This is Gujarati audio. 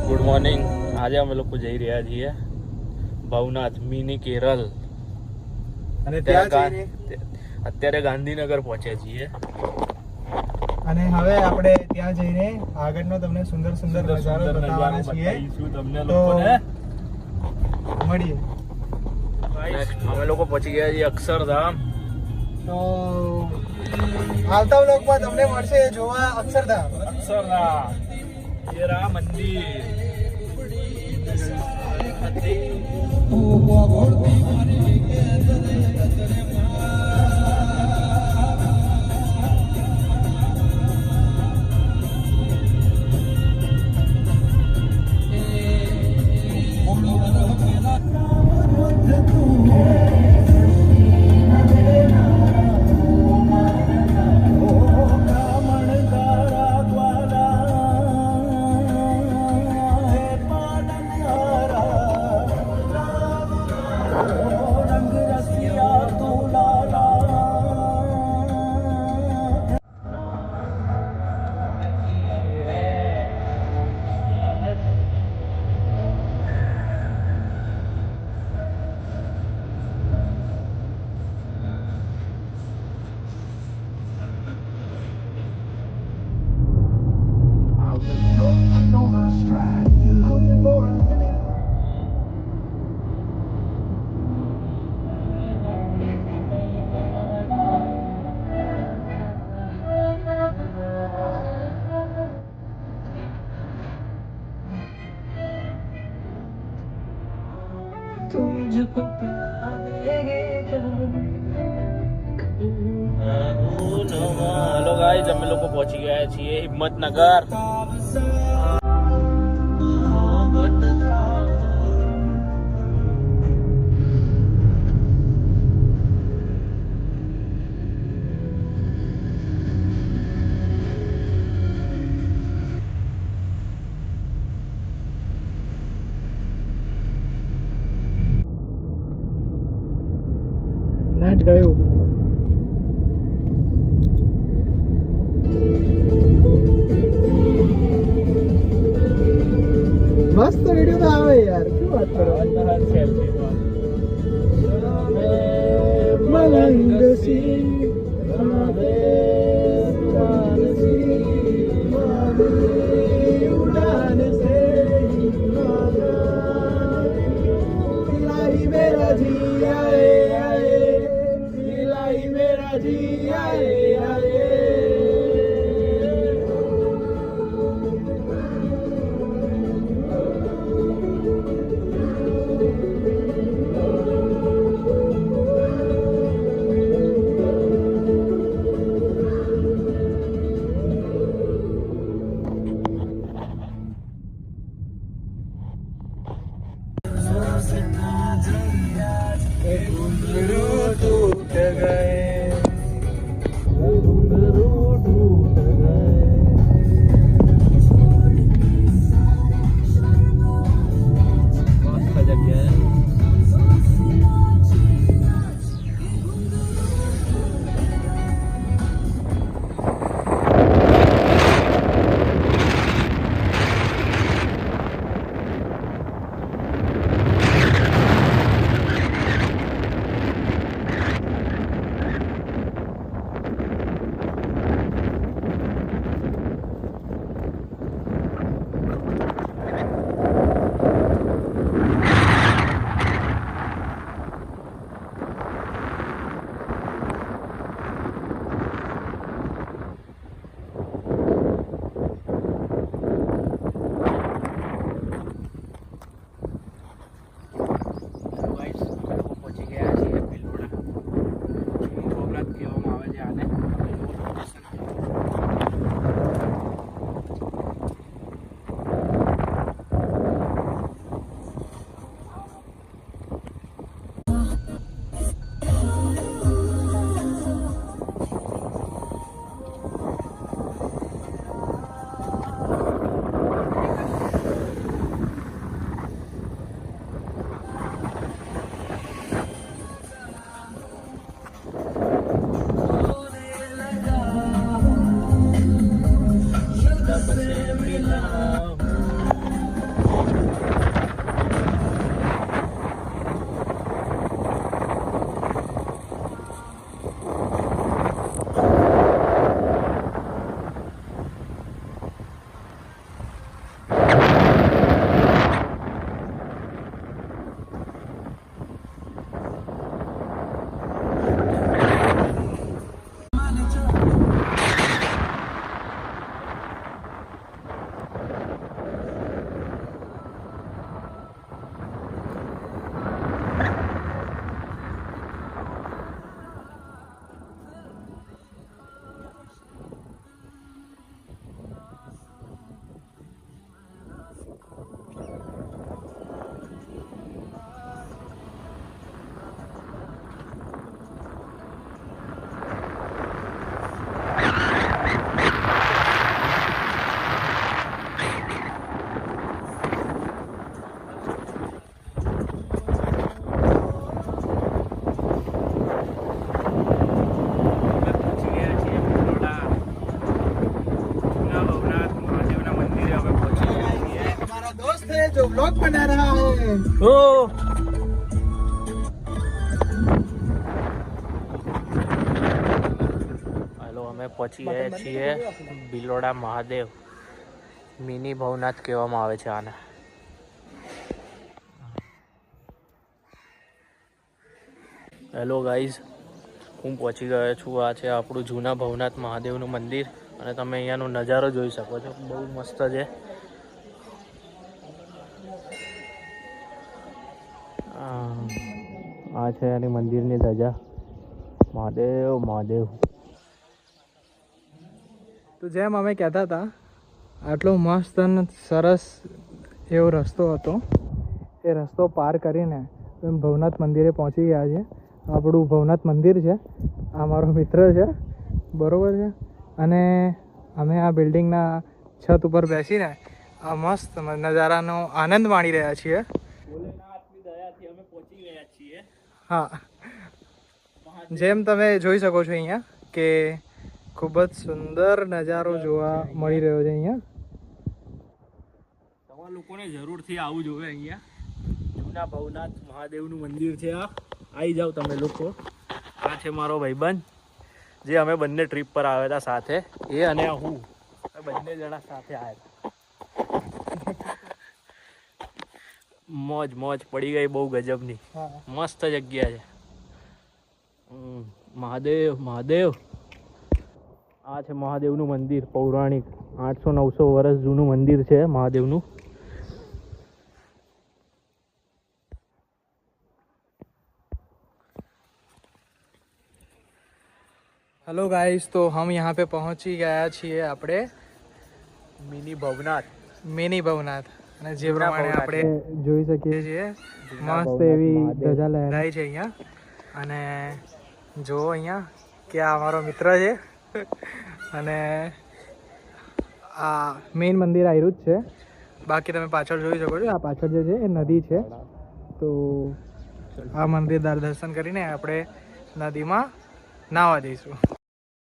Good morning. આજે અમે લોકો જઈ રહ્યા છીએ ભવનાથ મિની કેરળ અને અત્યારે ગાંધીનગર પહોંચ્યા છીએ અને હવે આપણે ત્યાં જઈને આગળનો તમને સુંદર સુંદર નજારો બતાવવાના છીએ. તમને તો લોકોને મળીએ. અમે લોકો પહોંચી ગયા છીએ અક્ષરધામ. તો આવતા વ્લોગમાં તમને મળશે જોવા અક્ષરધામ. ये रहा मंदिर. હેલો ગાઈઝ, અમે લોકો પહોંચી ગયા છીએ હિંમતનગર. નાટ ગયું. મસ્ત વિડીયો તો આવે યાર. શું વાત કરો? મલંગ સી ઉડાન સે ઇલાહી મેરા જી આએ આએ, ઇલાહી મેરા જી આએ આએ. टूट गए, घुंघरू टूट गए. मस्त जगह है. जो व्लॉग बना रहा है। ओ हेलो અમે પહોંચી ગયા છીએ બિલોડા મહાદેવ મિની ભવનાથ કહેવામાં આવે છે આને. હેલો ગાઈઝ, હું પહોંચી ગયો છું. આ છે આપણું જૂના ભવનાથ મહાદેવનું મંદિર અને તમે અહીંયાનો નજારો જોઈ શકો છો. બહુ મસ્ત છે. આ છે એની મંદિરની ધજા. મહાદેવ મહાદેવ. તો જેમ અમે કહેતા હતા, આટલો મસ્ત અને સરસ એવો રસ્તો હતો. એ રસ્તો પાર કરીને ભવનાથ મંદિરે પહોંચી ગયા છે. આપણું ભવનાથ મંદિર છે. આ મારો મિત્ર છે, બરોબર છે. અને અમે આ બિલ્ડિંગના છત ઉપર બેસીને આ મસ્ત નજારાનો આનંદ માણી રહ્યા છીએ. ભોલેનાથની દયાથી અમે પહોંચી ગયા છીએ. હા, જેમ તમે જોઈ શકો છો અહીંયા કે ખૂબ જ સુંદર નજારો જોવા મળી રહ્યો છે અહીંયા. તમારા લોકોને જરૂરથી આવવું જોઈએ અહીંયા. જૂના ભવનાથ મહાદેવનું મંદિર છે. આ આવી જાઓ તમે લોકો. આ છે મારો ભાઈબંધ, જે અમે બંને ટ્રીપ પર આવ્યા હતા સાથે. એ અને હું બંને જણા સાથે આવ્યા હતા. મોજ મોજ પડી ગઈ બહુ ગજબની. મસ્ત જગ્યા છે. મહાદેવ મહાદેવ. આ છે મહાદેવનું મંદિર. પૌરાણિક 800-900 વર્ષ જૂનું મંદિર છે મહાદેવનું. हेलो गाइस, तो हम यहाँ पे पहुँची गया છીએ આપણે મિની ભવનાથ. મિની ભવનાથ. અને જે પ્રમાણે આપણે જોઈ શકીએ છીએ મસ્ત એવી ધજા લહેરાઈ છે અહીંયા. અને જો અહીંયા કે આ અમારો મિત્ર છે અને આ મેઇન મંદિર આવ્યું જ છે. બાકી તમે પાછળ જોઈ શકો છો, આ પાછળ જે છે એ નદી છે. તો આ મંદિર દર્શન કરીને આપણે નદીમાં નાહવા જઈશું.